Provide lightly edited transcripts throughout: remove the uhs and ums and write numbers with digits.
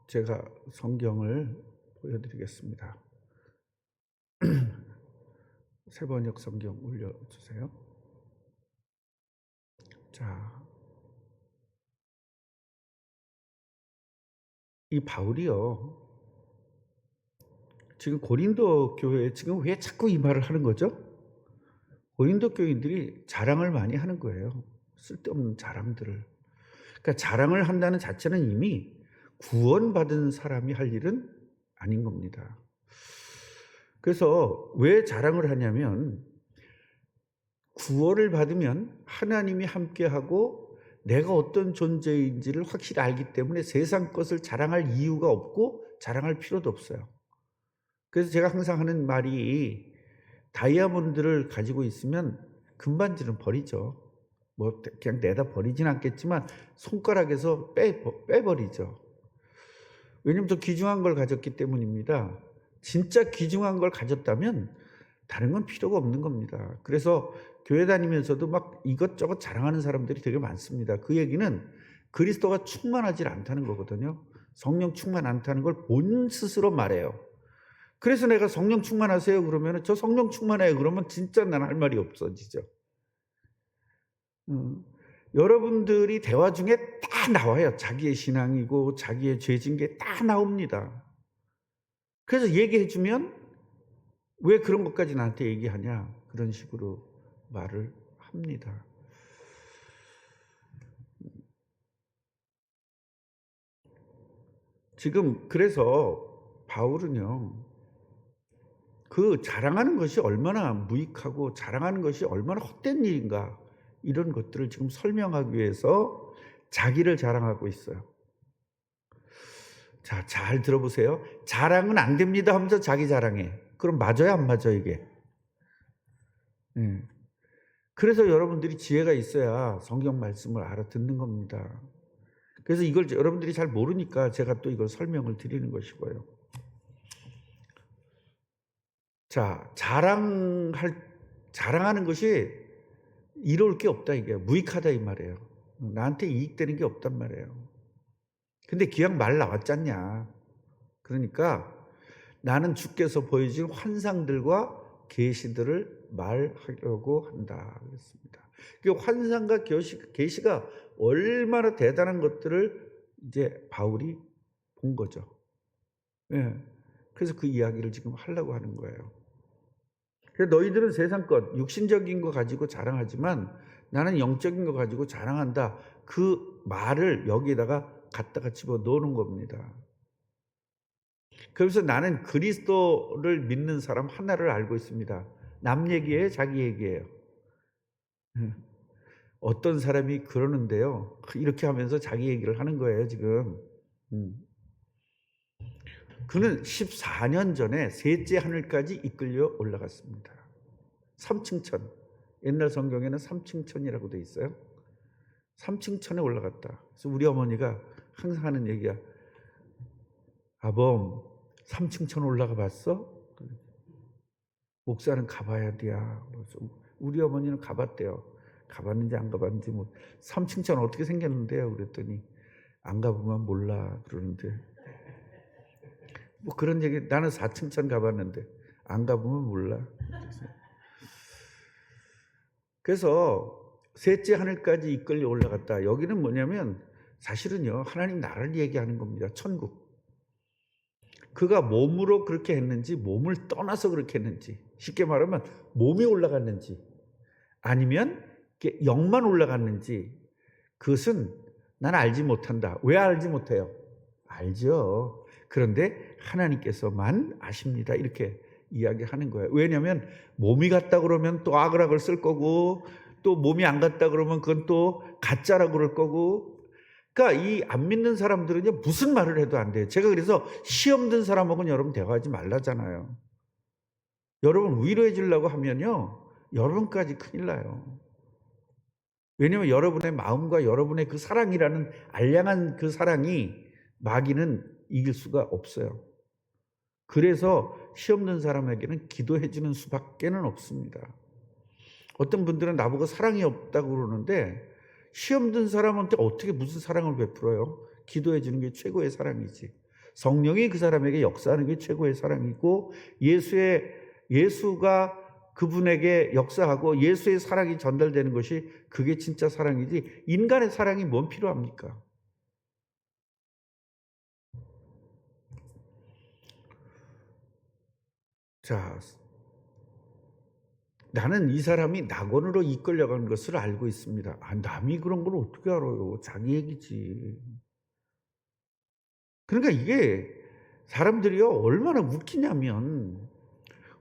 제가 성경을 보여드리겠습니다. 세번역 성경 올려주세요. 자, 이 바울이요, 지금 고린도 교회에 지금 왜 자꾸 이 말을 하는 거죠? 고린도 교인들이 자랑을 많이 하는 거예요. 쓸데없는 자랑들을. 그러니까 자랑을 한다는 자체는 이미 구원받은 사람이 할 일은 아닌 겁니다. 그래서 왜 자랑을 하냐면, 구원을 받으면 하나님이 함께하고 내가 어떤 존재인지를 확실히 알기 때문에 세상 것을 자랑할 이유가 없고 자랑할 필요도 없어요. 그래서 제가 항상 하는 말이, 다이아몬드를 가지고 있으면 금반지는 버리죠. 뭐 그냥 내다 버리진 않겠지만 손가락에서 빼버리죠. 왜냐면 더 귀중한 걸 가졌기 때문입니다. 진짜 귀중한 걸 가졌다면 다른 건 필요가 없는 겁니다. 그래서 교회 다니면서도 막 이것저것 자랑하는 사람들이 되게 많습니다. 그 얘기는 그리스도가 충만하지 않다는 거거든요. 성령 충만 않다는 걸 본 스스로 말해요. 그래서 내가 성령 충만하세요 그러면 저 성령 충만해요 그러면 진짜 난 할 말이 없어지죠. 여러분들이 대화 중에 다 나와요. 자기의 신앙이고 자기의 죄진 게 다 나옵니다. 그래서 얘기해 주면 왜 그런 것까지 나한테 얘기하냐, 그런 식으로 말을 합니다. 지금 그래서 바울은요, 그 자랑하는 것이 얼마나 무익하고 자랑하는 것이 얼마나 헛된 일인가, 이런 것들을 지금 설명하기 위해서 자기를 자랑하고 있어요. 자, 잘 들어보세요. 자랑은 안 됩니다 하면서 자기 자랑해. 그럼 맞아요, 안 맞아요, 이게? 그래서 여러분들이 지혜가 있어야 성경 말씀을 알아듣는 겁니다. 그래서 이걸 여러분들이 잘 모르니까 제가 또 이걸 설명을 드리는 것이고요. 자, 자랑하는 것이 이로울 게 없다, 이게 무익하다 이 말이에요. 나한테 이익되는 게 없단 말이에요. 근데 기왕 말 나왔잖냐. 그러니까 나는 주께서 보여준 환상들과 계시들을 말하려고 한다 그랬습니다. 그 환상과 계시가 얼마나 대단한 것들을 이제 바울이 본 거죠. 예. 그래서 그 이야기를 지금 하려고 하는 거예요. 그래서 너희들은 세상 것, 육신적인 거 가지고 자랑하지만 나는 영적인 거 가지고 자랑한다. 그 말을 여기에다가 갖다가 집어 넣는 겁니다. 그래서 나는 그리스도를 믿는 사람 하나를 알고 있습니다. 남 얘기예요, 자기 얘기예요? 어떤 사람이 그러는데요, 이렇게 하면서 자기 얘기를 하는 거예요 지금. 그는 14년 전에 셋째 하늘까지 이끌려 올라갔습니다. 3층천, 옛날 성경에는 3층천이라고 돼 있어요. 3층천에 올라갔다. 그래서 우리 어머니가 항상 하는 얘기야, 아범 3층천 올라가 봤어? 목사는 가봐야 돼야. 우리 어머니는 가봤대요. 가봤는지 안 가봤는지, 뭐 3층천 어떻게 생겼는데요 그랬더니 안 가보면 몰라 그러는데, 뭐 그런 얘기. 나는 4층천 가봤는데 안 가보면 몰라. 그래서 셋째 하늘까지 이끌려 올라갔다. 여기는 뭐냐면 사실은요, 하나님 나라를 얘기하는 겁니다. 천국. 그가 몸으로 그렇게 했는지 몸을 떠나서 그렇게 했는지, 쉽게 말하면 몸이 올라갔는지 아니면 영만 올라갔는지, 그것은 난 알지 못한다. 왜 알지 못해요? 알죠. 그런데 하나님께서만 아십니다. 이렇게 이야기하는 거예요. 왜냐하면 몸이 갔다 그러면 또 악을 쓸 거고, 또 몸이 안 갔다 그러면 그건 또 가짜라고 그럴 거고. 그러니까 이 안 믿는 사람들은요, 무슨 말을 해도 안 돼요. 제가 그래서 시험 든 사람하고는 여러분 대화하지 말라잖아요. 여러분 위로해 주려고 하면요, 여러분까지 큰일 나요. 왜냐하면 여러분의 마음과 여러분의 그 사랑이라는 알량한 그 사랑이 마귀는 이길 수가 없어요. 그래서 시험 든 사람에게는 기도해 주는 수밖에는 없습니다. 어떤 분들은 나보고 사랑이 없다고 그러는데, 시험 든 사람한테 어떻게 무슨 사랑을 베풀어요? 기도해 주는 게 최고의 사랑이지. 성령이 그 사람에게 역사하는 게 최고의 사랑이고 예수가 그분에게 역사하고 예수의 사랑이 전달되는 것이 그게 진짜 사랑이지 인간의 사랑이 뭔 필요합니까? 자, 나는 이 사람이 낙원으로 이끌려간 것을 알고 있습니다. 남이 그런 걸 어떻게 알아요? 자기 얘기지. 그러니까 이게 사람들이요 얼마나 웃기냐면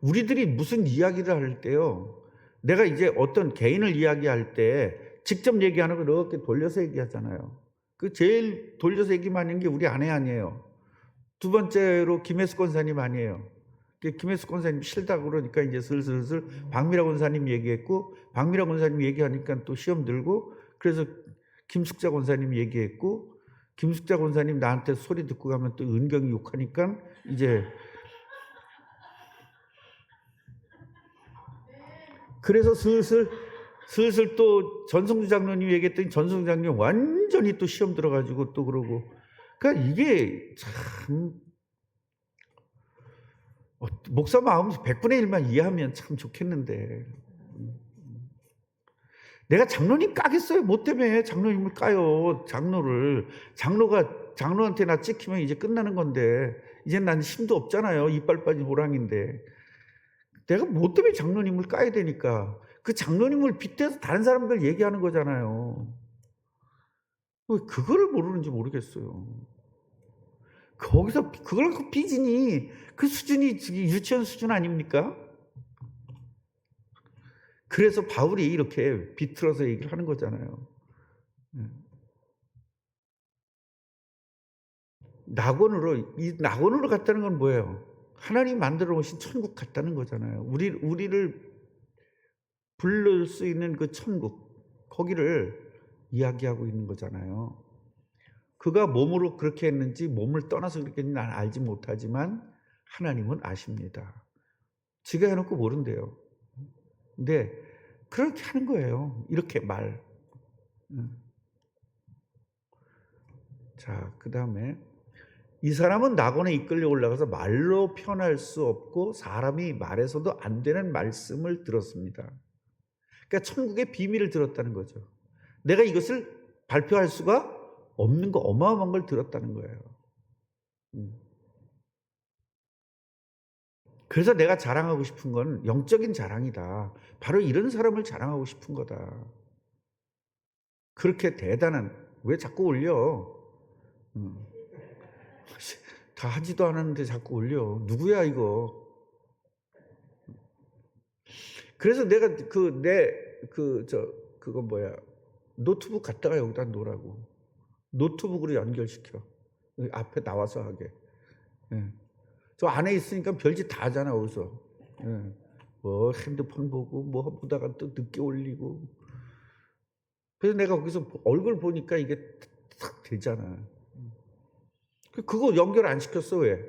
우리들이 무슨 이야기를 할 때요 내가 이제 어떤 개인을 이야기할 때 직접 얘기하는 거 이렇게 돌려서 얘기하잖아요. 그 제일 돌려서 얘기 많이 하는 게 우리 아내 아니에요. 두 번째로 김혜수 권사님 아니에요. 김혜수 권사님 싫다 그러니까 이제 슬슬 박미라 권사님 얘기했고 박미라 권사님 얘기하니까 또 시험 들고 그래서 김숙자 권사님 얘기했고 김숙자 권사님 나한테 소리 듣고 가면 또 은경이 욕하니까 이제 그래서 슬슬 또 전성주 장로님 얘기했더니 전성주 장로님 완전히 또 시험 들어가지고 또 그러고 그러니까 이게 참 목사 마음 100분의 1만 이해하면 참 좋겠는데 내가 장로님 까겠어요? 뭐 때문에 장로님을 까요? 장로한테 나 찍히면 이제 끝나는 건데 이제 난 힘도 없잖아요. 이빨 빠진 호랑인데 내가 뭐 때문에 장로님을 까야 되니까 그 장로님을 빗대서 다른 사람들 얘기하는 거잖아요. 왜 그거를 모르는지 모르겠어요. 거기서 그걸 그 삐지니 그 수준이 유치원 수준 아닙니까? 그래서 바울이 이렇게 비틀어서 얘기를 하는 거잖아요. 낙원으로 갔다는 건 뭐예요? 하나님 만들어 오신 천국 갔다는 거잖아요. 우리를 부를 수 있는 그 천국, 거기를 이야기하고 있는 거잖아요. 그가 몸으로 그렇게 했는지 몸을 떠나서 그렇게 했는지 난 알지 못하지만 하나님은 아십니다. 지가 해놓고 모른대요. 근데 그렇게 하는 거예요. 이렇게 말. 자, 그 다음에 이 사람은 낙원에 이끌려 올라가서 말로 표현할 수 없고 사람이 말해서도 안 되는 말씀을 들었습니다. 그러니까 천국의 비밀을 들었다는 거죠. 내가 이것을 발표할 수가 없는 거 어마어마한 걸 들었다는 거예요. 그래서 내가 자랑하고 싶은 건 영적인 자랑이다. 바로 이런 사람을 자랑하고 싶은 거다. 그렇게 대단한 왜 자꾸 올려? 다 하지도 않았는데 자꾸 올려. 누구야 이거? 그래서 내가 그거 뭐야 노트북 갖다가 여기다 놓으라고. 노트북으로 연결시켜. 앞에 나와서 하게. 저 안에 있으니까 별짓 다 하잖아 어디서. 뭐 핸드폰 보고 뭐 보다가 또 늦게 올리고. 그래서 내가 거기서 얼굴 보니까 이게 탁 되잖아. 그거 연결 안 시켰어 왜?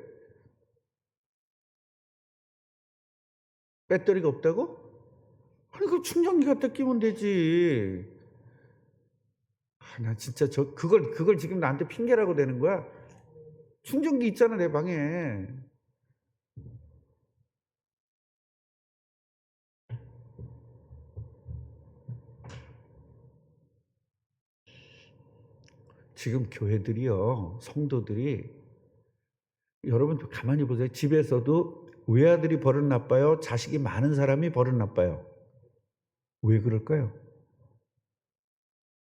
배터리가 없다고? 아니 그 충전기 갖다 끼면 되지. 나 진짜 그걸 지금 나한테 핑계라고 되는 거야? 충전기 있잖아 내 방에. 지금 교회들이요 성도들이 여러분 가만히 보세요. 집에서도 외아들이 버릇 나빠요? 자식이 많은 사람이 버릇 나빠요? 왜 그럴까요?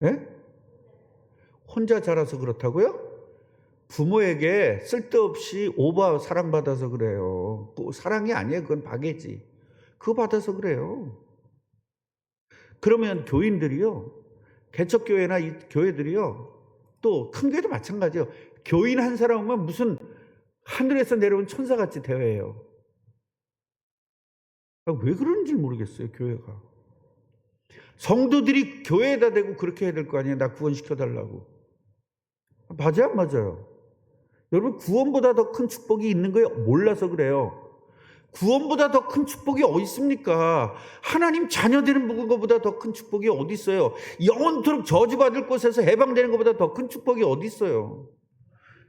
예? 혼자 자라서 그렇다고요? 부모에게 쓸데없이 오바 사랑받아서 그래요. 사랑이 아니에요. 그건 박애지. 그거 받아서 그래요. 그러면 교인들이요. 개척교회나 이 교회들이요. 또 큰 교회도 마찬가지예요. 교인 한 사람은 무슨 하늘에서 내려온 천사같이 대해요. 왜 그런지 모르겠어요. 교회가. 성도들이 교회에다 대고 그렇게 해야 될 거 아니에요. 나 구원시켜달라고. 맞아요? 안 맞아요? 여러분 구원보다 더 큰 축복이 있는 거예요? 몰라서 그래요. 구원보다 더 큰 축복이 어디 있습니까? 하나님 자녀 되는 것보다 더 큰 축복이 어디 있어요? 영원토록 저주받을 곳에서 해방되는 것보다 더 큰 축복이 어디 있어요?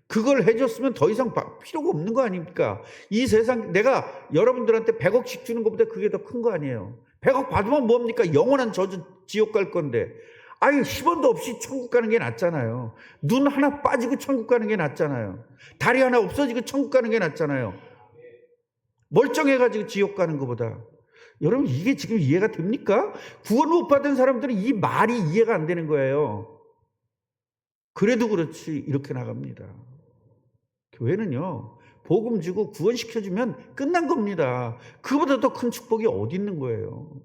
그걸 해줬으면 더 이상 필요가 없는 거 아닙니까? 이 세상 내가 여러분들한테 100억씩 주는 것보다 그게 더 큰 거 아니에요. 100억 받으면 뭡니까? 영원한 저주 지옥 갈 건데. 아유 10원도 없이 천국 가는 게 낫잖아요. 눈 하나 빠지고 천국 가는 게 낫잖아요. 다리 하나 없어지고 천국 가는 게 낫잖아요. 멀쩡해가지고 지옥 가는 것보다. 여러분 이게 지금 이해가 됩니까? 구원 못 받은 사람들은 이 말이 이해가 안 되는 거예요. 그래도 그렇지 이렇게 나갑니다. 교회는요 복음 주고 구원시켜주면 끝난 겁니다. 그보다 더 큰 축복이 어디 있는 거예요.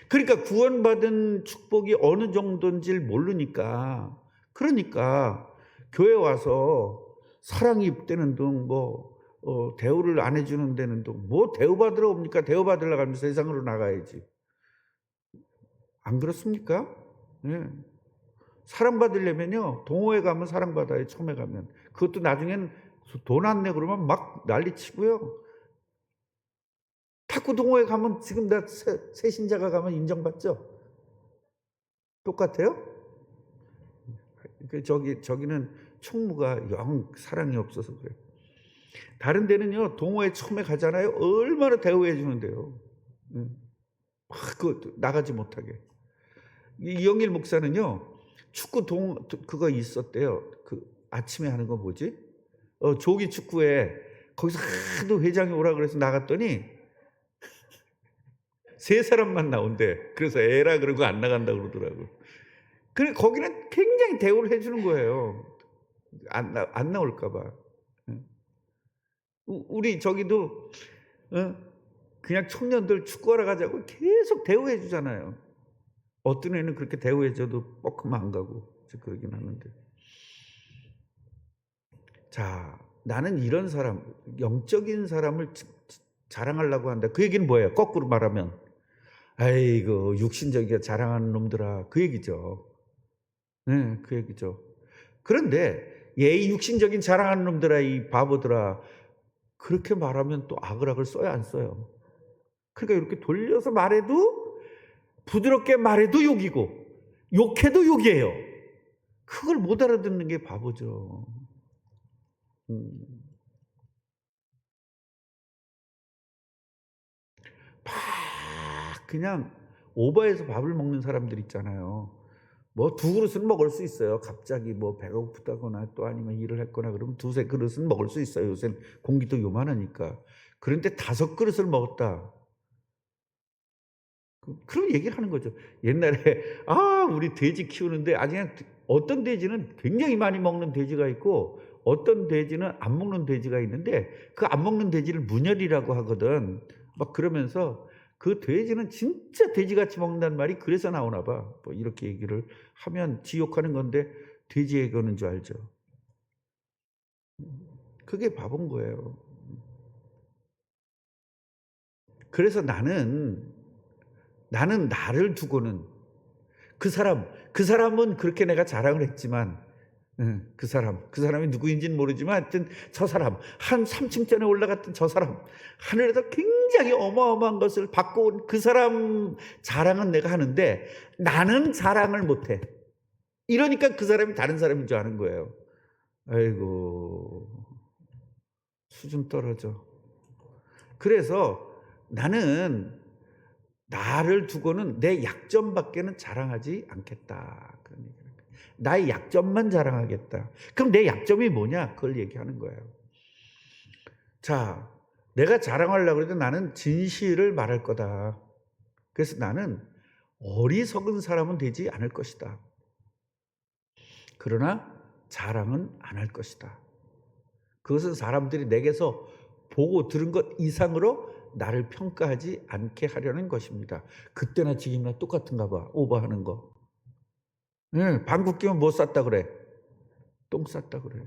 그러니까 구원받은 축복이 어느 정도인지를 모르니까 그러니까 교회 와서 사랑이 입대는 등 대우를 안 해주는 데는 등 뭐 대우받으러 옵니까? 대우받으려고 하면 세상으로 나가야지. 안 그렇습니까? 네. 사랑받으려면요 동호회 가면 사랑받아요. 처음에 가면 그것도 나중엔 돈 안 내 그러면 막 난리치고요. 탁구 동호회 가면 지금 나 새신자가 가면 인정받죠? 똑같아요? 저기는 총무가 영 사랑이 없어서 그래요. 다른 데는요 동호회 처음에 가잖아요. 얼마나 대우해 주는데요. 그 나가지 못하게. 이영일 목사는요 축구 그거 있었대요. 그 아침에 하는 거 뭐지? 조기 축구에 거기서 하도 회장이 오라 그래서 나갔더니 세 사람만 나온대. 그래서 에라 그러고 안 나간다 그러더라고. 그래 거기는 굉장히 대우를 해주는 거예요. 안 나올까 봐. 우리 저기도 그냥 청년들 축구하러 가자고 계속 대우해 주잖아요. 어떤 애는 그렇게 대우해 줘도 뻐끔 안 가고 그러긴 하는데. 자, 나는 이런 사람, 영적인 사람을 자랑하려고 한다. 그 얘기는 뭐예요? 거꾸로 말하면 아이고 육신적이게 자랑하는 놈들아 그 얘기죠. 네, 그 얘기죠. 그런데 이 육신적인 자랑하는 놈들아 이 바보들아 그렇게 말하면 또 악을 써야 안 써요. 그러니까 이렇게 돌려서 말해도 부드럽게 말해도 욕이고 욕해도 욕이에요. 그걸 못 알아듣는 게 바보죠. 막 그냥 오버해서 밥을 먹는 사람들 있잖아요. 뭐 두 그릇은 먹을 수 있어요. 갑자기 뭐 배가 고프다거나 또 아니면 일을 했거나 그러면 두세 그릇은 먹을 수 있어요. 요새 공기도 요만하니까. 그런데 5그릇을 먹었다. 그런 얘기를 하는 거죠. 옛날에 우리 돼지 키우는데 그냥 어떤 돼지는 굉장히 많이 먹는 돼지가 있고 어떤 돼지는 안 먹는 돼지가 있는데 그 안 먹는 돼지를 문열이라고 하거든. 막 그러면서 그 돼지는 진짜 돼지같이 먹는다는 말이 그래서 나오나 봐. 뭐 이렇게 얘기를 하면 지욕하는 건데 돼지에 거는 줄 알죠. 그게 바본 거예요. 그래서 나는 나를 두고는 그 사람은 그렇게 내가 자랑을 했지만 그 사람이 누구인지는 모르지만 하여튼 저 사람 한 3층전에 올라갔던 저 사람 하늘에서 굉장히 어마어마한 것을 받고 온 그 사람 자랑은 내가 하는데 나는 자랑을 못해. 이러니까 그 사람이 다른 사람인 줄 아는 거예요. 아이고 수준 떨어져. 그래서 나는 나를 두고는 내 약점밖에는 자랑하지 않겠다. 나의 약점만 자랑하겠다. 그럼 내 약점이 뭐냐? 그걸 얘기하는 거예요. 자, 내가 자랑하려고 해도 나는 진실을 말할 거다. 그래서 나는 어리석은 사람은 되지 않을 것이다. 그러나 자랑은 안 할 것이다. 그것은 사람들이 내게서 보고 들은 것 이상으로 나를 평가하지 않게 하려는 것입니다. 그때나 지금이나 똑같은가 봐. 오버하는 거. 네, 방귀 끼면 뭐 쌌다 그래? 똥 쌌다 그래.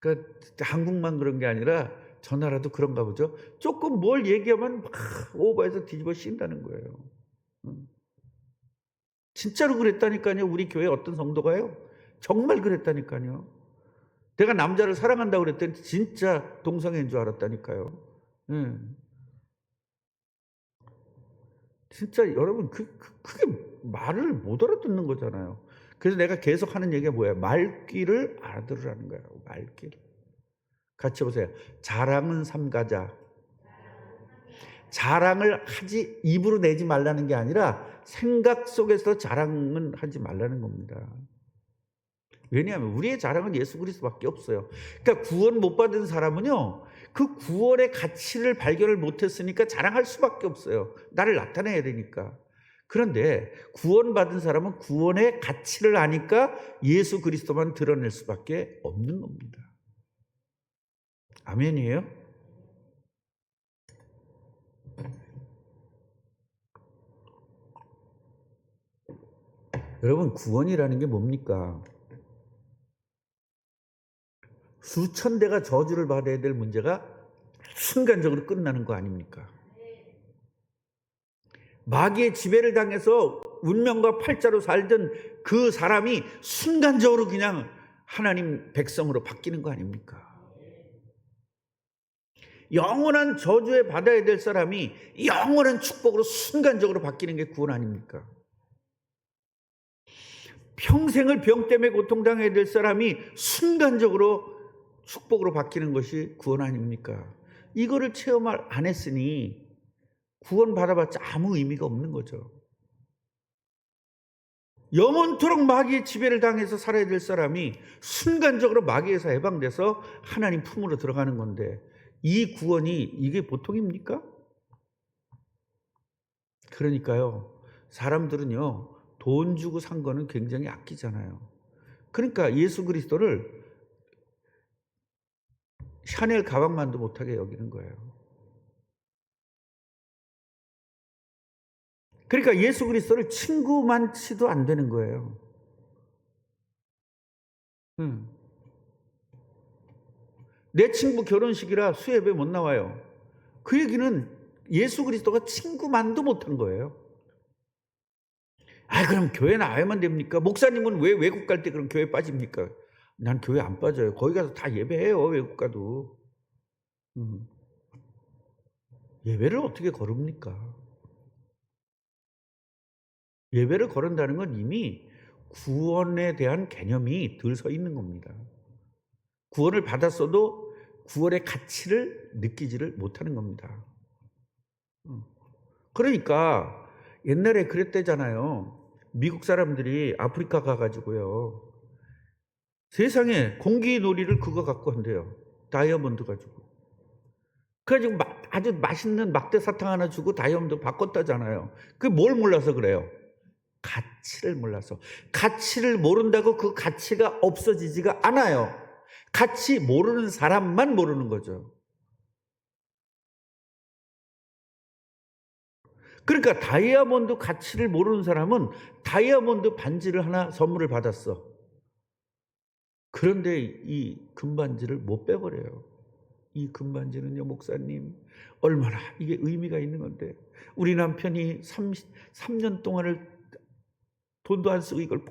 그러니까 한국만 그런 게 아니라 저 나라도 그런가 보죠. 조금 뭘 얘기하면 막 오버해서 뒤집어 씌운다는 거예요. 진짜로 그랬다니까요. 우리 교회 어떤 성도가요. 정말 그랬다니까요. 내가 남자를 사랑한다고 그랬더니 진짜 동성애인 줄 알았다니까요. 진짜 여러분 그게 말을 못 알아듣는 거잖아요. 그래서 내가 계속 하는 얘기가 뭐야? 말귀를 알아들으라는 거야. 말귀를. 같이 보세요. 자랑은 삼가자. 자랑을 하지, 입으로 내지 말라는 게 아니라 생각 속에서 자랑은 하지 말라는 겁니다. 왜냐하면 우리의 자랑은 예수 그리스도밖에 없어요. 그러니까 구원 못 받은 사람은요, 그 구원의 가치를 발견을 못했으니까 자랑할 수밖에 없어요. 나를 나타내야 되니까. 그런데 구원받은 사람은 구원의 가치를 아니까 예수 그리스도만 드러낼 수밖에 없는 겁니다. 아멘이에요? 여러분, 구원이라는 게 뭡니까? 수천 대가 저주를 받아야 될 문제가 순간적으로 끝나는 거 아닙니까? 마귀의 지배를 당해서 운명과 팔자로 살던 그 사람이 순간적으로 그냥 하나님 백성으로 바뀌는 거 아닙니까? 영원한 저주에 받아야 될 사람이 영원한 축복으로 순간적으로 바뀌는 게 구원 아닙니까? 평생을 병 때문에 고통당해야 될 사람이 순간적으로 축복으로 바뀌는 것이 구원 아닙니까? 이거를 체험을 안 했으니 구원 받아봤자 아무 의미가 없는 거죠. 영원토록 마귀의 지배를 당해서 살아야 될 사람이 순간적으로 마귀에서 해방돼서 하나님 품으로 들어가는 건데, 이 구원이 이게 보통입니까? 그러니까요, 사람들은요, 돈 주고 산 거는 굉장히 아끼잖아요. 그러니까 예수 그리스도를 샤넬 가방만도 못하게 여기는 거예요. 그러니까 예수 그리스도를 친구만치도 안 되는 거예요. 내 친구 결혼식이라 수협에 못 나와요. 그 얘기는 예수 그리스도가 친구만도 못한 거예요. 그럼 교회 나와야만 됩니까? 목사님은 왜 외국 갈 때 그럼 교회 빠집니까? 난 교회 안 빠져요. 거기 가서 다 예배해요, 외국 가도. 예배를 어떻게 거릅니까? 예배를 거른다는 건 이미 구원에 대한 개념이 들 서 있는 겁니다. 구원을 받았어도 구원의 가치를 느끼지를 못하는 겁니다. 그러니까 옛날에 그랬대잖아요. 미국 사람들이 아프리카 가가지고요, 세상에 공기놀이를 그거 갖고 한대요. 다이아몬드 가지고. 그래가지고 아주 맛있는 막대 사탕 하나 주고 다이아몬드 바꿨다잖아요. 그게 뭘 몰라서 그래요? 가치를 몰라서. 가치를 모른다고 그 가치가 없어지지가 않아요. 가치 모르는 사람만 모르는 거죠. 그러니까 다이아몬드 가치를 모르는 사람은 다이아몬드 반지를 하나 선물을 받았어. 그런데 이 금반지를 못 빼버려요. 이 금반지는요, 목사님, 얼마나 이게 의미가 있는 건데, 우리 남편이 3년 동안을 돈도 안 쓰고 이걸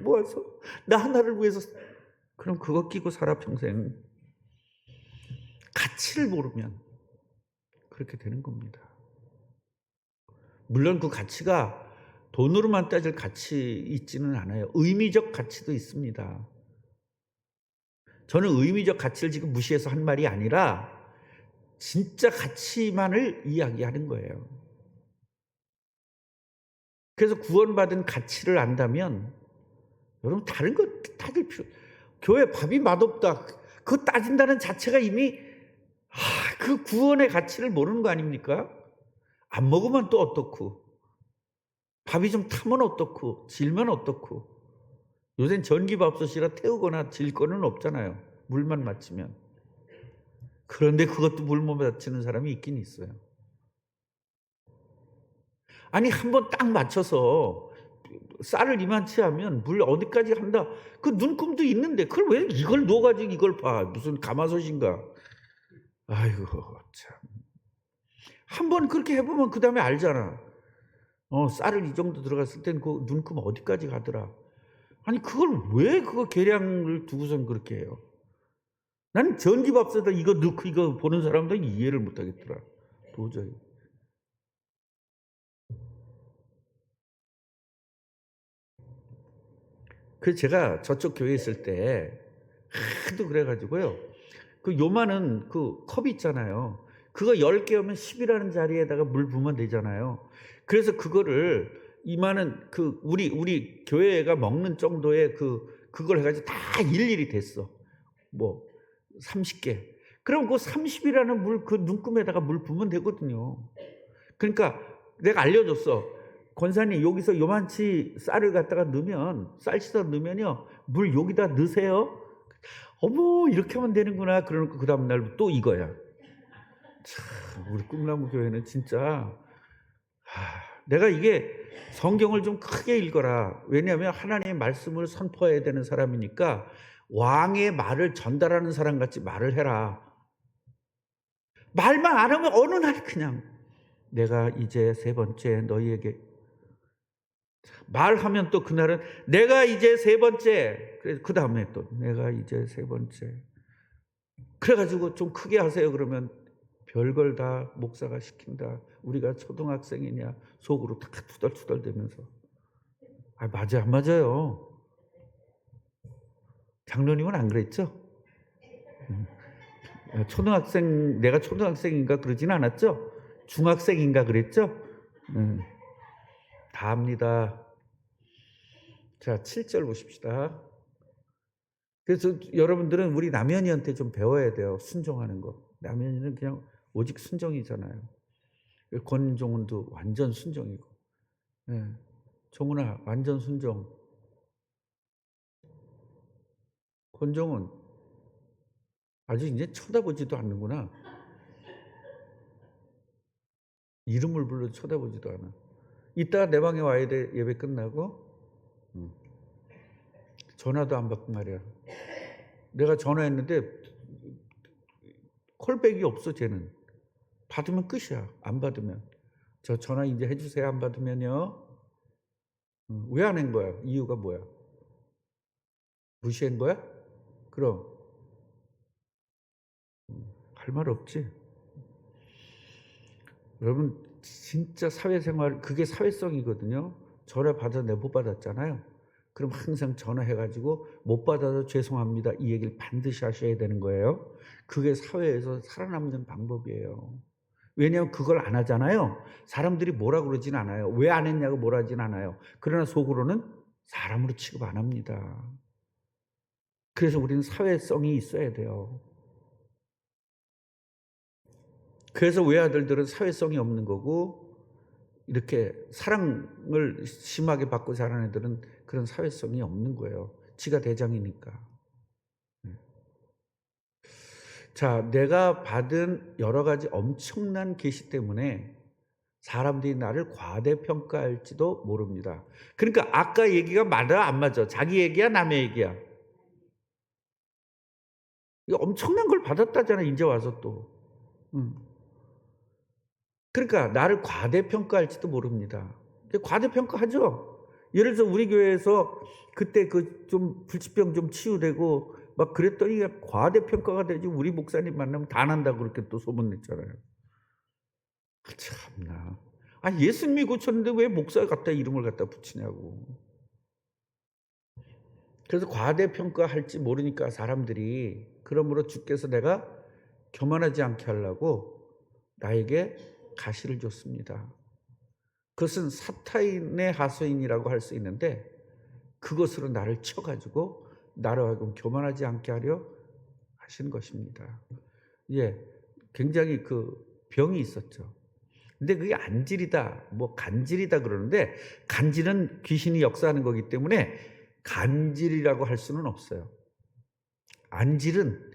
모아서 나 하나를 위해서, 그럼 그거 끼고 살아 평생. 가치를 모르면 그렇게 되는 겁니다. 물론 그 가치가 돈으로만 따질 가치 있지는 않아요. 의미적 가치도 있습니다. 저는 의미적 가치를 지금 무시해서 한 말이 아니라 진짜 가치만을 이야기하는 거예요. 그래서 구원받은 가치를 안다면 여러분 다른 거 따질 필요, 교회 밥이 맛없다, 그거 따진다는 자체가 이미 그 구원의 가치를 모르는 거 아닙니까? 안 먹으면 또 어떻고, 밥이 좀 타면 어떻고, 질면 어떻고. 요새는 전기밥솥이라 태우거나 질 거는 없잖아요. 물만 맞추면. 그런데 그것도 물 못 맞추는 사람이 있긴 있어요. 아니, 한번 딱 맞춰서 쌀을 이만치 하면 물 어디까지 한다, 그 눈금도 있는데 그걸 왜 이걸 넣어가지고 이걸 봐. 무슨 가마솥인가. 아이고 참. 한번 그렇게 해보면 그 다음에 알잖아. 쌀을 이 정도 들어갔을 땐 그 눈금 어디까지 가더라. 아니, 그걸 왜 그거 계량을 두고선 그렇게 해요? 나는 전기밥솥에 이거 넣고 이거 보는 사람도 이해를 못하겠더라, 도저히. 그래서 제가 저쪽 교회에 있을 때 하도 그래가지고요. 그 요만한 그 컵 있잖아요. 그거 10개 오면 10이라는 자리에다가 물 부으면 되잖아요. 그래서 그거를 이만한 그 우리 교회가 먹는 정도의 그걸 해가지고 다 일일이 됐어. 뭐 30개. 그럼 그 30이라는 물 그 눈금에다가 물 부으면 되거든요. 그러니까 내가 알려줬어. 권사님 여기서 요만치 쌀을 갖다가 넣으면 쌀 씻어 넣으면요 물 여기다 넣으세요. 어머 이렇게 하면 되는구나. 그러니까 그 다음 날 또 이거야. 참 우리 꿈나무 교회는 진짜 내가 이게 성경을 좀 크게 읽어라. 왜냐하면 하나님의 말씀을 선포해야 되는 사람이니까 왕의 말을 전달하는 사람같이 말을 해라. 말만 안 하면 어느 날 그냥 내가 이제 세 번째 너희에게 말하면 또 그날은 내가 이제 세 번째 그 다음에 또 내가 이제 세 번째 그래가지고 좀 크게 하세요. 그러면 별걸 다 목사가 시킨다. 우리가 초등학생이냐 속으로 다 투덜투덜대면서 맞아 안 맞아요. 장로님은 안 그랬죠? 초등학생 내가 초등학생인가 그러진 않았죠? 중학생인가 그랬죠? 다 합니다. 자 7절 보십시다. 그래서 여러분들은 우리 남현이한테 좀 배워야 돼요. 순종하는 거. 남현이는 그냥 오직 순종이잖아요. 권종훈도 완전 순종이고. 네. 종훈아 완전 순종. 권종훈 아직 이제 쳐다보지도 않는구나. 이름을 불러 쳐다보지도 않아. 이따가 내 방에 와야 돼. 예배 끝나고. 전화도 안 받고 말이야. 내가 전화했는데 콜백이 없어. 쟤는 받으면 끝이야. 안 받으면 저 전화 이제 해주세요. 안 받으면요. 왜 안 한 거야? 이유가 뭐야? 무시한 거야? 그럼 할 말 없지. 여러분 진짜 사회생활 그게 사회성이거든요. 전화 받아 내 못 받았잖아요. 그럼 항상 전화해가지고 못 받아서 죄송합니다. 이 얘기를 반드시 하셔야 되는 거예요. 그게 사회에서 살아남는 방법이에요. 왜냐하면 그걸 안 하잖아요. 사람들이 뭐라 그러진 않아요. 왜 안 했냐고 뭐라 하진 않아요. 그러나 속으로는 사람으로 취급 안 합니다. 그래서 우리는 사회성이 있어야 돼요. 그래서 외아들들은 사회성이 없는 거고 이렇게 사랑을 심하게 받고 자란 애들은 그런 사회성이 없는 거예요. 지가 대장이니까. 자, 내가 받은 여러 가지 엄청난 계시 때문에 사람들이 나를 과대평가할지도 모릅니다. 그러니까 아까 얘기가 맞아 안 맞아? 자기 얘기야 남의 얘기야? 이거 엄청난 걸 받았다잖아. 이제 와서 또. 그러니까 나를 과대평가할지도 모릅니다. 과대평가하죠. 예를 들어서 우리 교회에서 그때 그 좀 불치병 좀 치유되고 막 그랬더니 과대평가가 되지. 우리 목사님 만나면 다 난다고 그렇게 또 소문냈잖아요. 참나. 예수님이 고쳤는데 왜 목사 갖다 이름을 갖다 붙이냐고. 그래서 과대평가할지 모르니까 사람들이 그러므로 주께서 내가 교만하지 않게 하려고 나에게 가시를 줬습니다. 그것은 사타인의 하소인이라고 할 수 있는데 그것으로 나를 쳐가지고 나로 하여금 교만하지 않게 하려 하신 것입니다. 굉장히 그 병이 있었죠. 근데 그게 안질이다, 뭐 간질이다 그러는데 간질은 귀신이 역사하는 거기 때문에 간질이라고 할 수는 없어요. 안질은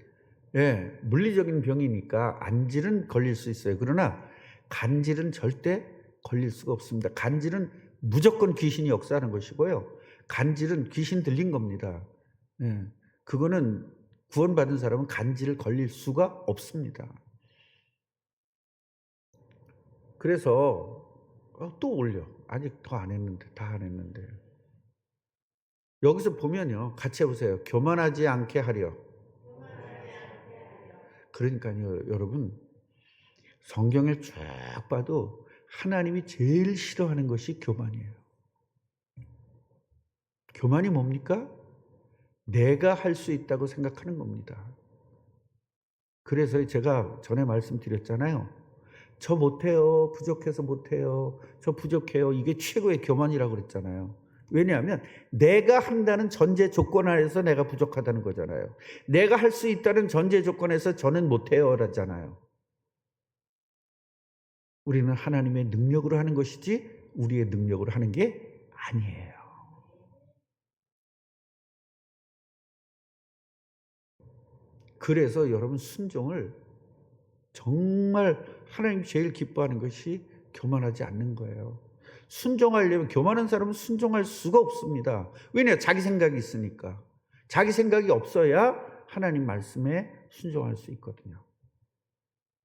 물리적인 병이니까 안질은 걸릴 수 있어요. 그러나 간질은 절대 걸릴 수가 없습니다. 간질은 무조건 귀신이 역사하는 것이고요. 간질은 귀신 들린 겁니다. 그거는 구원받은 사람은 간질을 걸릴 수가 없습니다. 그래서 또 올려. 아직 더 안 했는데, 다 안 했는데. 여기서 보면요. 같이 해보세요. 교만하지 않게 하려. 그러니까요, 여러분. 성경을 쭉 봐도 하나님이 제일 싫어하는 것이 교만이에요. 교만이 뭡니까? 내가 할 수 있다고 생각하는 겁니다. 그래서 제가 전에 말씀드렸잖아요. 저 못해요. 부족해서 못해요. 저 부족해요. 이게 최고의 교만이라고 그랬잖아요. 왜냐하면 내가 한다는 전제 조건 하에서 내가 부족하다는 거잖아요. 내가 할 수 있다는 전제 조건에서 저는 못해요 라잖아요. 우리는 하나님의 능력으로 하는 것이지 우리의 능력으로 하는 게 아니에요. 그래서 여러분 순종을 정말 하나님 제일 기뻐하는 것이 교만하지 않는 거예요. 순종하려면 교만한 사람은 순종할 수가 없습니다. 왜냐? 자기 생각이 있으니까. 자기 생각이 없어야 하나님 말씀에 순종할 수 있거든요.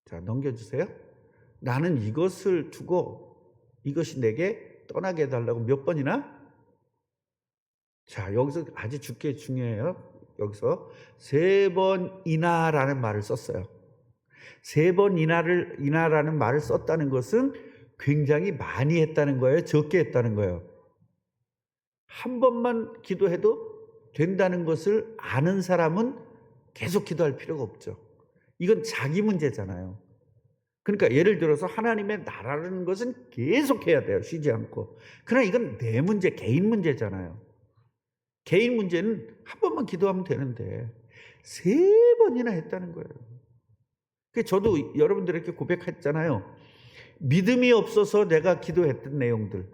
자, 넘겨주세요. 나는 이것을 두고 이것이 내게 떠나게 해달라고 몇 번이나? 자, 여기서 아주 중요해요. 여기서 3번이나 라는 말을 썼어요. 3번이나 라는 말을 썼다는 것은 굉장히 많이 했다는 거예요? 적게 했다는 거예요? 한 번만 기도해도 된다는 것을 아는 사람은 계속 기도할 필요가 없죠. 이건 자기 문제잖아요. 그러니까 예를 들어서 하나님의 나라라는 것은 계속 해야 돼요. 쉬지 않고. 그러나 이건 내 문제, 개인 문제잖아요. 개인 문제는 한 번만 기도하면 되는데 3번이나 했다는 거예요. 저도 여러분들에게 고백했잖아요. 믿음이 없어서 내가 기도했던 내용들.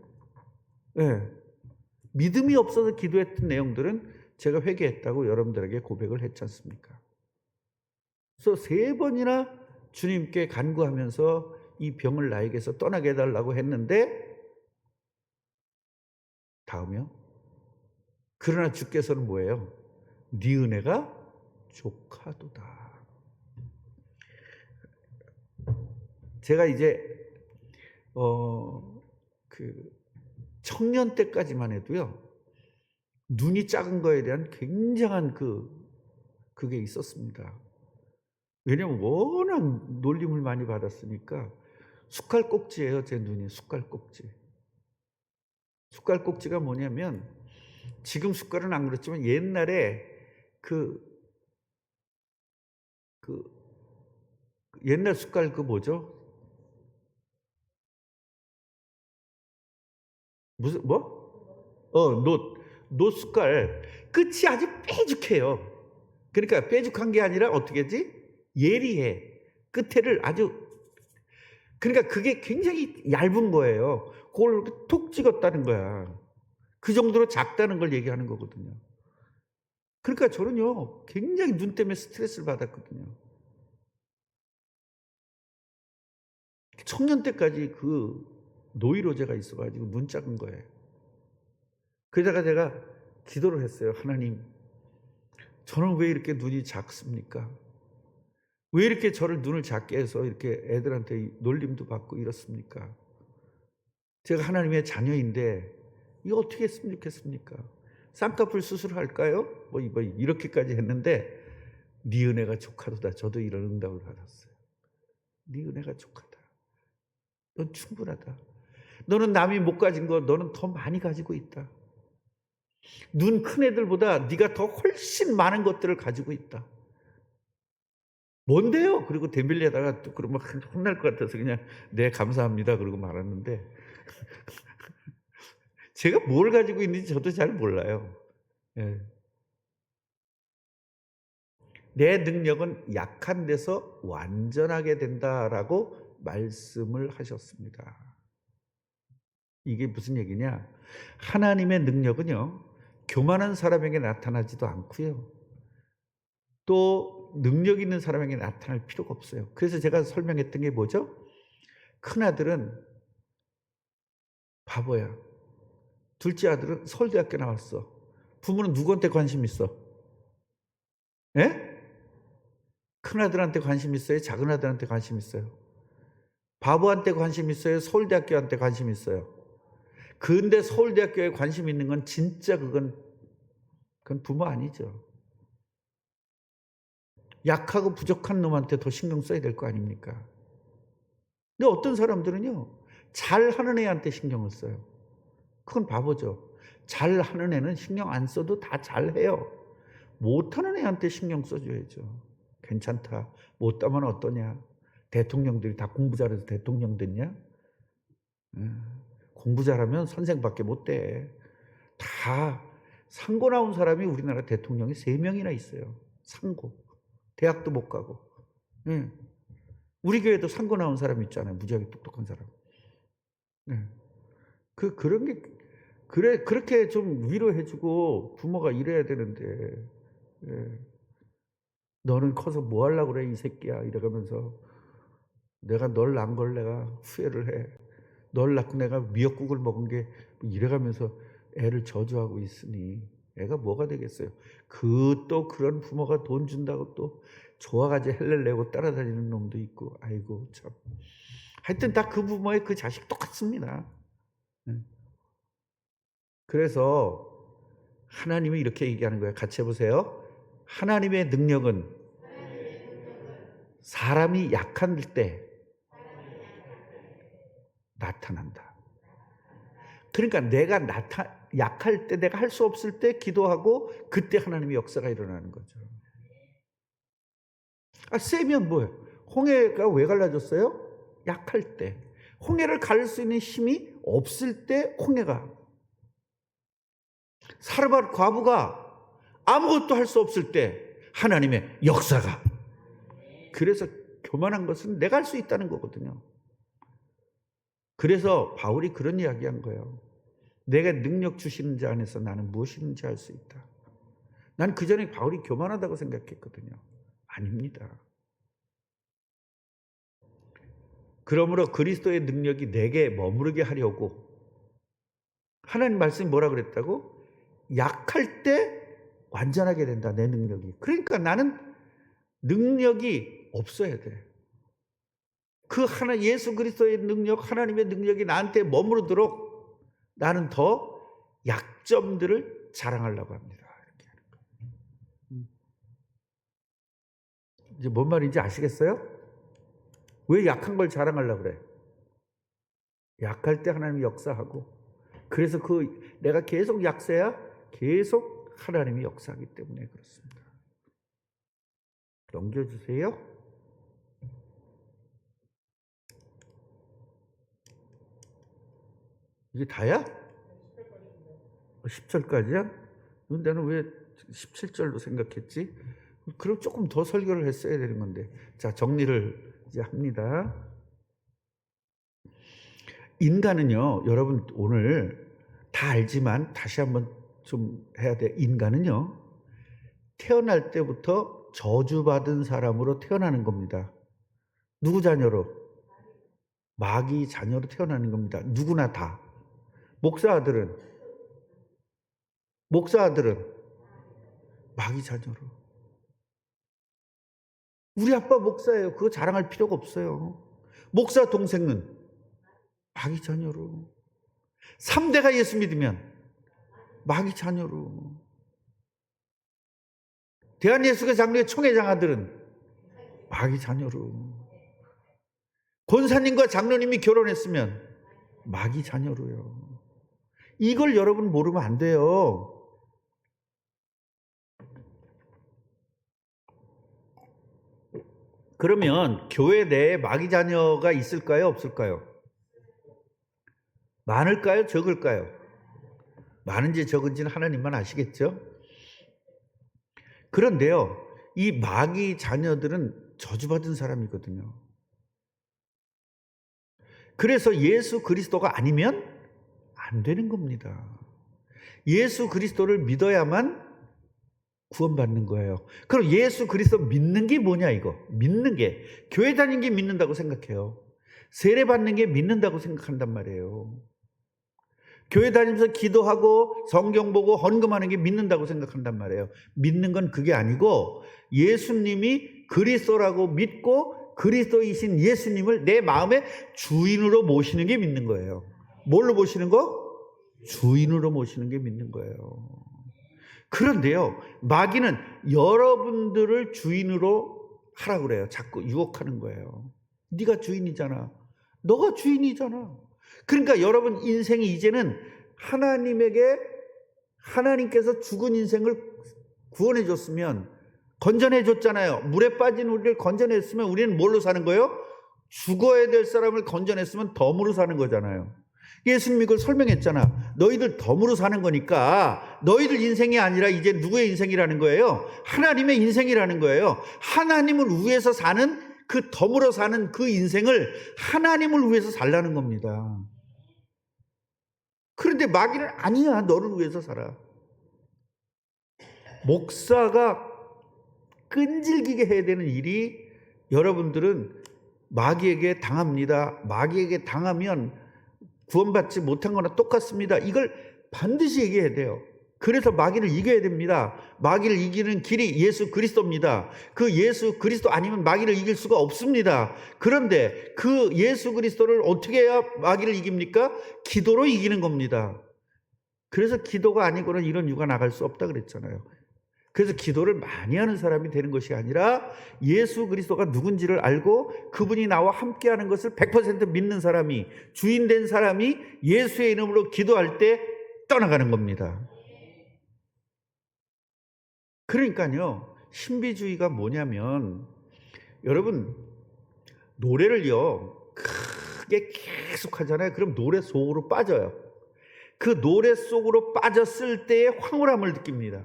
네. 믿음이 없어서 기도했던 내용들은 제가 회개했다고 여러분들에게 고백을 했지 않습니까? 그래서 3번이나 주님께 간구하면서 이 병을 나에게서 떠나게 해달라고 했는데 다음이요. 그러나 주께서는 뭐예요? 네 은혜가 족하도다. 제가 이제 청년 때까지만 해도요. 눈이 작은 거에 대한 굉장한 그게 있었습니다. 왜냐면 워낙 놀림을 많이 받았으니까 숟갈꼭지예요. 제 눈이 숟갈꼭지. 숟갈꼭지가 뭐냐면 지금 숟갈은 안 그렇지만 옛날에 옛날 숟갈 뭐죠? 무슨 노 숟갈 끝이 아주 뾰족해요. 그러니까 뾰족한 게 아니라 어떻게 하지? 예리해. 끝에를 아주 그러니까 그게 굉장히 얇은 거예요. 그걸 톡 찍었다는 거야. 그 정도로 작다는 걸 얘기하는 거거든요. 그러니까 저는요 굉장히 눈 때문에 스트레스를 받았거든요. 청년 때까지 노이로제가 있어가지고 눈 작은 거예요. 그러다가 제가 기도를 했어요. 하나님, 저는 왜 이렇게 눈이 작습니까? 왜 이렇게 저를 눈을 작게 해서 이렇게 애들한테 놀림도 받고 이렇습니까? 제가 하나님의 자녀인데 이거 어떻게 했으면 좋겠습니까? 쌍꺼풀 수술할까요? 이렇게까지 했는데 네 은혜가 족하도다. 저도 이런 응답을 받았어요. 네 은혜가 족하다. 넌 충분하다. 너는 남이 못 가진 거 너는 더 많이 가지고 있다. 눈 큰 애들보다 네가 더 훨씬 많은 것들을 가지고 있다. 뭔데요? 그리고 대밀려다가 또 그러면 혼날 것 같아서 그냥 네 감사합니다 그러고 말았는데 제가 뭘 가지고 있는지 저도 잘 몰라요. 예. 내 능력은 약한 데서 완전하게 된다라고 말씀을 하셨습니다. 이게 무슨 얘기냐? 하나님의 능력은요 교만한 사람에게 나타나지도 않고요. 또 능력 있는 사람에게 나타날 필요가 없어요. 그래서 제가 설명했던 게 뭐죠? 큰아들은 바보야. 둘째 아들은 서울대학교 나왔어. 부모는 누구한테 관심 있어? 예? 큰아들한테 관심 있어요? 작은아들한테 관심 있어요? 바보한테 관심 있어요? 서울대학교한테 관심 있어요? 근데 서울대학교에 관심 있는 건 진짜 그건 부모 아니죠. 약하고 부족한 놈한테 더 신경 써야 될 거 아닙니까? 근데 어떤 사람들은요 잘하는 애한테 신경을 써요. 그건 바보죠. 잘하는 애는 신경 안 써도 다 잘해요. 못하는 애한테 신경 써줘야죠. 괜찮다. 못하면 어떠냐. 대통령들이 다 공부 잘해서 대통령 됐냐? 공부 잘하면 선생밖에 못 돼. 다 상고 나온 사람이 우리나라 대통령이 3명이나 있어요. 상고. 대학도 못 가고. 우리 교회도 상고 나온 사람 있잖아요. 무지하게 똑똑한 사람. 그런 게, 그래, 그렇게 좀 위로해주고 부모가 이래야 되는데, 너는 커서 뭐 하려고 그래, 이 새끼야. 이래가면서 내가 널 낳은 걸 내가 후회를 해. 널 낳고 내가 미역국을 먹은 게 이래가면서 애를 저주하고 있으니 애가 뭐가 되겠어요. 또 그런 부모가 돈 준다고 또 좋아가지고 헬레를 내고 따라다니는 놈도 있고, 아이고 참. 하여튼 다 그 부모의 그 자식 똑같습니다. 그래서 하나님이 이렇게 얘기하는 거예요. 같이 해보세요. 하나님의 능력은 사람이 약할 때 나타난다. 그러니까 내가 약할 때, 내가 할 수 없을 때 기도하고 그때 하나님의 역사가 일어나는 거죠. 세면 뭐예요? 홍해가 왜 갈라졌어요? 약할 때. 홍해를 가를 수 있는 힘이 없을 때 홍해가. 사르밧 과부가 아무것도 할 수 없을 때 하나님의 역사가. 그래서 교만한 것은 내가 할 수 있다는 거거든요. 그래서 바울이 그런 이야기한 거예요. 내가 능력 주시는 자 안에서 나는 무엇이든지 할 수 있다. 난 그전에 바울이 교만하다고 생각했거든요. 아닙니다. 그러므로 그리스도의 능력이 내게 머무르게 하려고 하나님 말씀이 뭐라 그랬다고? 약할 때 완전하게 된다, 내 능력이. 그러니까 나는 능력이 없어야 돼. 예수 그리스도의 능력, 하나님의 능력이 나한테 머무르도록 나는 더 약점들을 자랑하려고 합니다. 이렇게 하는 거예요. 이제 뭔 말인지 아시겠어요? 왜 약한 걸 자랑하려고 그래? 약할 때 하나님이 역사하고, 그래서 내가 계속 약세야 계속 하나님이 역사하기 때문에 그렇습니다. 넘겨주세요. 이게 다야? 10절까지야? 나는 왜 17절로 생각했지? 그럼 조금 더 설교를 했어야 되는 건데. 자, 정리를 이제 합니다. 인간은요, 여러분 오늘 다 알지만 다시 한번 좀 해야 돼. 인간은요, 태어날 때부터 저주받은 사람으로 태어나는 겁니다. 누구 자녀로? 마귀 자녀로 태어나는 겁니다. 누구나 다. 목사 아들은 마귀 자녀로. 우리 아빠 목사예요. 그거 자랑할 필요가 없어요. 목사 동생은 마귀 자녀로. 3대가 예수 믿으면 마귀 자녀로. 대한예수교 장로의 총회장 아들은 마귀 자녀로. 권사님과 장로님이 결혼했으면 마귀 자녀로요. 이걸 여러분 모르면 안 돼요. 그러면 교회 내에 마귀 자녀가 있을까요? 없을까요? 많을까요? 적을까요? 많은지 적은지는 하나님만 아시겠죠? 그런데요, 이 마귀 자녀들은 저주받은 사람이거든요. 그래서 예수 그리스도가 아니면 안 되는 겁니다. 예수 그리스도를 믿어야만 구원받는 거예요. 그럼 예수 그리스도 믿는 게 뭐냐 이거? 믿는 게, 교회 다니는 게 믿는다고 생각해요. 세례 받는 게 믿는다고 생각한단 말이에요. 교회 다니면서 기도하고 성경 보고 헌금하는 게 믿는다고 생각한단 말이에요. 믿는 건 그게 아니고 예수님이 그리스도라고 믿고 그리스도이신 예수님을 내 마음의 주인으로 모시는 게 믿는 거예요. 뭘로 모시는 거? 주인으로 모시는 게 믿는 거예요. 그런데요, 마귀는 여러분들을 주인으로 하라고 그래요. 자꾸 유혹하는 거예요. 네가 주인이잖아. 너가 주인이잖아. 그러니까 여러분 인생이 이제는 하나님께서 죽은 인생을 구원해 줬으면, 건져내 줬잖아요. 물에 빠진 우리를 건져냈으면 우리는 뭘로 사는 거예요? 죽어야 될 사람을 건져냈으면 덤으로 사는 거잖아요. 예수님이 그걸 설명했잖아. 너희들 덤으로 사는 거니까 너희들 인생이 아니라 이제 누구의 인생이라는 거예요? 하나님의 인생이라는 거예요. 하나님을 위해서 사는, 그 덤으로 사는 그 인생을 하나님을 위해서 살라는 겁니다. 그런데 마귀는 아니야, 너를 위해서 살아. 목사가 끈질기게 해야 되는 일이, 여러분들은 마귀에게 당합니다. 마귀에게 당하면 구원받지 못한 거나 똑같습니다. 이걸 반드시 얘기해야 돼요. 그래서 마귀를 이겨야 됩니다. 마귀를 이기는 길이 예수 그리스도입니다. 그 예수 그리스도 아니면 마귀를 이길 수가 없습니다. 그런데 그 예수 그리스도를 어떻게 해야 마귀를 이깁니까? 기도로 이기는 겁니다. 그래서 기도가 아니고는 이런 유가 나갈 수 없다 그랬잖아요. 그래서 기도를 많이 하는 사람이 되는 것이 아니라 예수 그리스도가 누군지를 알고 그분이 나와 함께하는 것을 100% 믿는 사람이, 주인된 사람이 예수의 이름으로 기도할 때 떠나가는 겁니다. 그러니까요, 신비주의가 뭐냐면, 여러분 노래를요 크게 계속 하잖아요. 그럼 노래 속으로 빠져요. 그 노래 속으로 빠졌을 때의 황홀함을 느낍니다.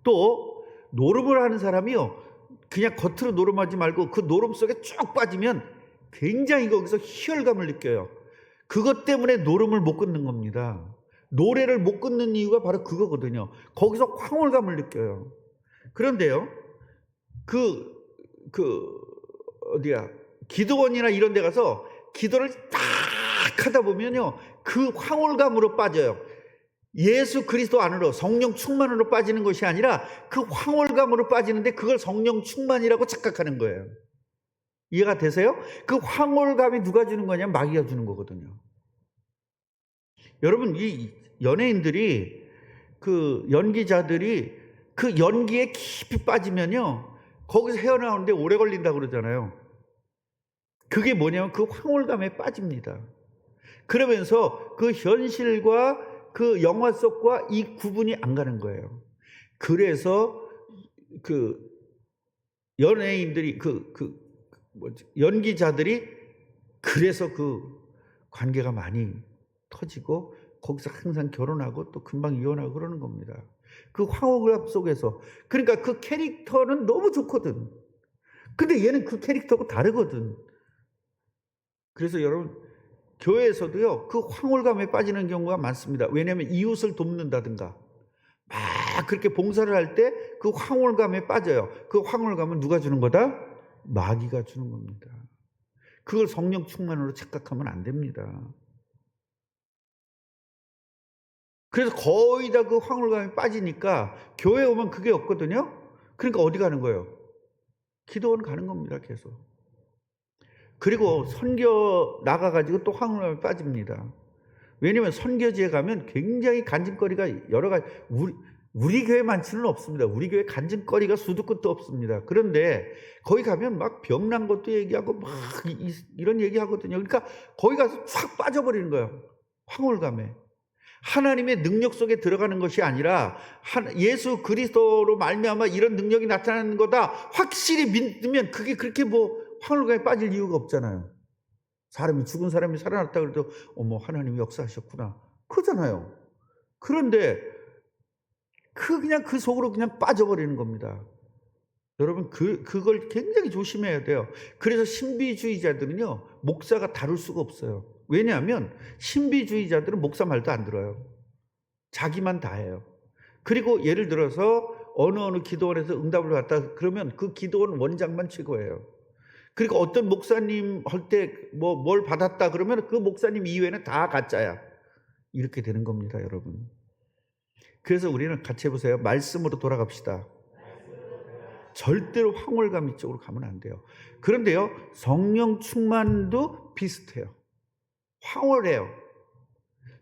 또 노름을 하는 사람이요, 그냥 겉으로 노름하지 말고 그 노름 속에 쭉 빠지면 굉장히 거기서 희열감을 느껴요. 그것 때문에 노름을 못 끊는 겁니다. 노래를 못 끊는 이유가 바로 그거거든요. 거기서 황홀감을 느껴요. 그런데요, 어디야, 기도원이나 이런 데 가서 기도를 딱 하다 보면요, 그 황홀감으로 빠져요. 예수 그리스도 안으로, 성령 충만으로 빠지는 것이 아니라 그 황홀감으로 빠지는데 그걸 성령 충만이라고 착각하는 거예요. 이해가 되세요? 그 황홀감이 누가 주는 거냐면 마귀가 주는 거거든요. 여러분, 이 연예인들이, 그 연기자들이 그 연기에 깊이 빠지면요, 거기서 헤어나오는데 오래 걸린다고 그러잖아요. 그게 뭐냐면 그 황홀감에 빠집니다. 그러면서 그 현실과 그 영화 속과 이 구분이 안 가는 거예요. 그래서 그 연예인들이, 연기자들이, 그래서 그 관계가 많이 터지고 거기서 항상 결혼하고 또 금방 이혼하고 그러는 겁니다. 그 황홀감 속에서. 그러니까 그 캐릭터는 너무 좋거든. 근데 얘는 그 캐릭터하고 다르거든. 그래서 여러분, 교회에서도요, 그 황홀감에 빠지는 경우가 많습니다. 왜냐하면 이웃을 돕는다든가 막 그렇게 봉사를 할 때 그 황홀감에 빠져요. 그 황홀감은 누가 주는 거다? 마귀가 주는 겁니다. 그걸 성령 충만으로 착각하면 안 됩니다. 그래서 거의 다 그 황홀감에 빠지니까 교회 오면 그게 없거든요. 그러니까 어디 가는 거예요? 기도원 가는 겁니다, 계속. 그리고 선교 나가가지고 또 황홀감에 빠집니다. 왜냐하면 선교지에 가면 굉장히 간증거리가 여러 가지, 우리 교회만치는 없습니다. 우리 교회 간증거리가 수도 끝도 없습니다. 그런데 거기 가면 막 병난 것도 얘기하고 막 이런 얘기하거든요. 그러니까 거기 가서 쫙 빠져버리는 거예요. 황홀감에. 하나님의 능력 속에 들어가는 것이 아니라 예수 그리스도로 말미암아 이런 능력이 나타나는 거다 확실히 믿으면 그게 그렇게 뭐 황홀감에 빠질 이유가 없잖아요. 사람이, 죽은 사람이 살아났다 그래도 어머, 하나님이 역사하셨구나, 그러잖아요. 그런데 그냥 그 속으로 그냥 빠져버리는 겁니다. 여러분, 그걸 굉장히 조심해야 돼요. 그래서 신비주의자들은요, 목사가 다룰 수가 없어요. 왜냐하면 신비주의자들은 목사 말도 안 들어요. 자기만 다 해요. 그리고 예를 들어서 어느 기도원에서 응답을 받다 그러면 그 기도원 원장만 최고예요. 그리고 어떤 목사님 할 때 뭘 받았다 그러면 그 목사님 이외에는 다 가짜야. 이렇게 되는 겁니다, 여러분. 그래서 우리는 같이 해보세요. 말씀으로 돌아갑시다. 절대로 황홀감 이쪽으로 가면 안 돼요. 그런데요, 성령 충만도 비슷해요. 황홀해요.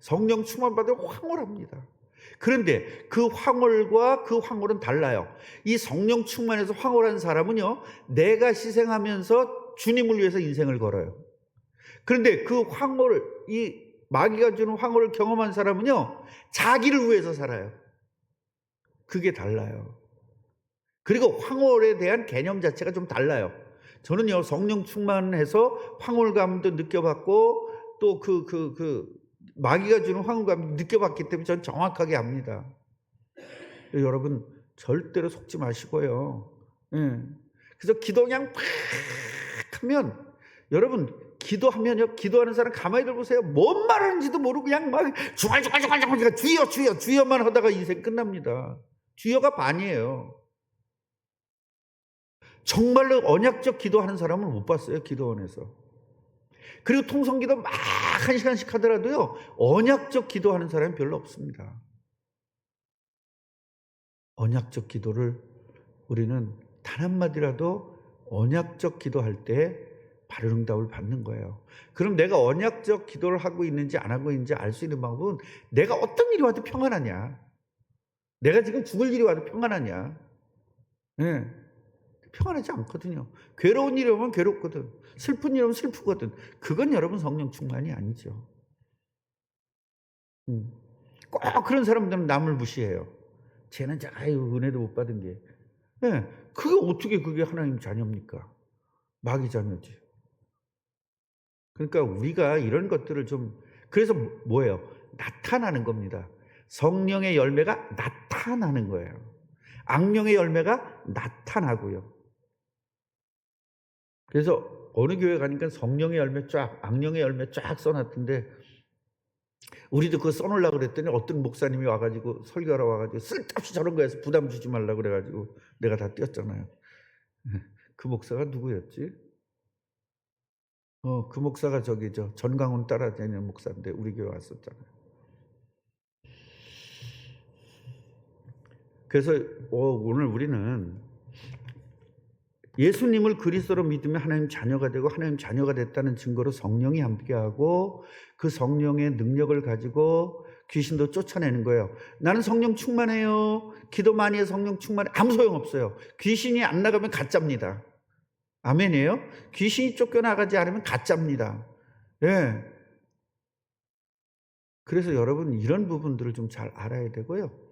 성령 충만 받으면 황홀합니다. 그런데 그 황홀과 그 황홀은 달라요. 이 성령 충만해서 황홀한 사람은요, 내가 희생하면서 주님을 위해서 인생을 걸어요. 그런데 그 이 마귀가 주는 황홀을 경험한 사람은요, 자기를 위해서 살아요. 그게 달라요. 그리고 황홀에 대한 개념 자체가 좀 달라요. 저는요, 성령 충만해서 황홀감도 느껴봤고, 또 마귀가 주는 황홀감 느껴봤기 때문에 저는 정확하게 압니다. 여러분, 절대로 속지 마시고요. 예. 그래서 기도 그냥 팍 하면, 여러분, 기도하면요, 기도하는 사람 가만히 들어보세요. 뭔 말하는지도 모르고 그냥 막 주갈 주여만 하다가 인생 끝납니다. 주여가 반이에요. 정말로 언약적 기도하는 사람은 못 봤어요, 기도원에서. 그리고 통성기도 막 1시간씩 하더라도요, 언약적 기도하는 사람이 별로 없습니다. 언약적 기도를 우리는 단 한마디라도 언약적 기도할 때 바른 응답을 받는 거예요. 그럼 내가 언약적 기도를 하고 있는지 안 하고 있는지 알 수 있는 방법은 내가 어떤 일이 와도 평안하냐, 내가 지금 죽을 일이 와도 평안하냐. 네. 평안하지 않거든요. 괴로운 일이 오면 괴롭거든. 슬픈 일이 오면 슬프거든. 그건 여러분 성령 충만이 아니죠. 꼭 그런 사람들은 남을 무시해요. 쟤는 은혜도 못 받은 게. 네. 그게 어떻게 그게 하나님 자녀입니까? 마귀 자녀지. 그러니까 우리가 이런 것들을 좀, 그래서 뭐예요? 나타나는 겁니다. 성령의 열매가 나타나는 거예요. 악령의 열매가 나타나고요. 그래서 어느 교회 가니까 성령의 열매 쫙, 악령의 열매 쫙 써놨던데, 우리도 그거 써놓으려고 그랬더니 어떤 목사님이 와가지고 설교하러 와가지고 쓸데없이 저런 거에서 부담 주지 말라고 그래가지고 내가 다 띄었잖아요. 그 목사가 누구였지? 그 목사가 전강훈 따라다니는 목사인데 우리 교회 왔었잖아요. 그래서 오늘 우리는 예수님을 그리스도로 믿으면 하나님 자녀가 되고, 하나님 자녀가 됐다는 증거로 성령이 함께하고, 그 성령의 능력을 가지고 귀신도 쫓아내는 거예요. 나는 성령 충만해요, 기도 많이 해서 성령 충만해, 아무 소용없어요. 귀신이 안 나가면 가짜입니다. 아멘이에요? 귀신이 쫓겨나가지 않으면 가짜입니다. 예. 그래서 여러분 이런 부분들을 좀 잘 알아야 되고요.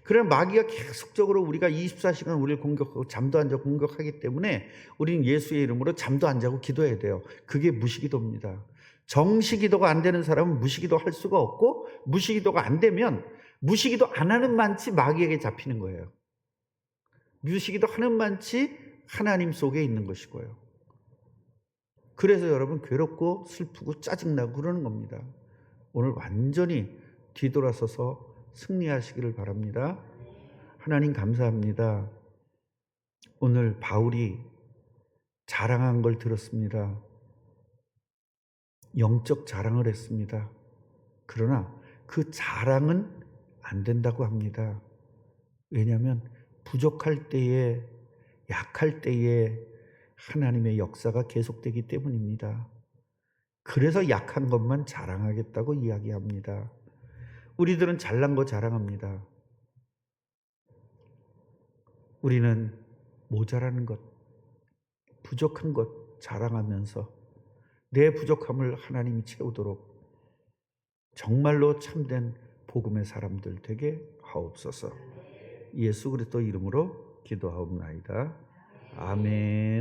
그럼 마귀가 계속적으로 우리가 24시간 우리를 공격하고 잠도 안 자고 공격하기 때문에 우리는 예수의 이름으로 잠도 안 자고 기도해야 돼요. 그게 무시기도입니다. 정시기도가 안 되는 사람은 무시기도 할 수가 없고, 무시기도가 안 되면 무시기도 안 하는 만치 마귀에게 잡히는 거예요. 무시기도 하는 만치 하나님 속에 있는 것이고요. 그래서 여러분 괴롭고 슬프고 짜증나고 그러는 겁니다. 오늘 완전히 뒤돌아서서 승리하시기를 바랍니다. 하나님 감사합니다. 오늘 바울이 자랑한 걸 들었습니다. 영적 자랑을 했습니다. 그러나 그 자랑은 안 된다고 합니다. 왜냐하면 부족할 때에, 약할 때에 하나님의 역사가 계속되기 때문입니다. 그래서 약한 것만 자랑하겠다고 이야기합니다. 우리들은 잘난 거 자랑합니다. 우리는 모자라는 것, 부족한 것 자랑하면서 내 부족함을 하나님이 채우도록 정말로 참된 복음의 사람들 되게 하옵소서. 예수 그리스도 이름으로 기도하옵나이다. 아멘.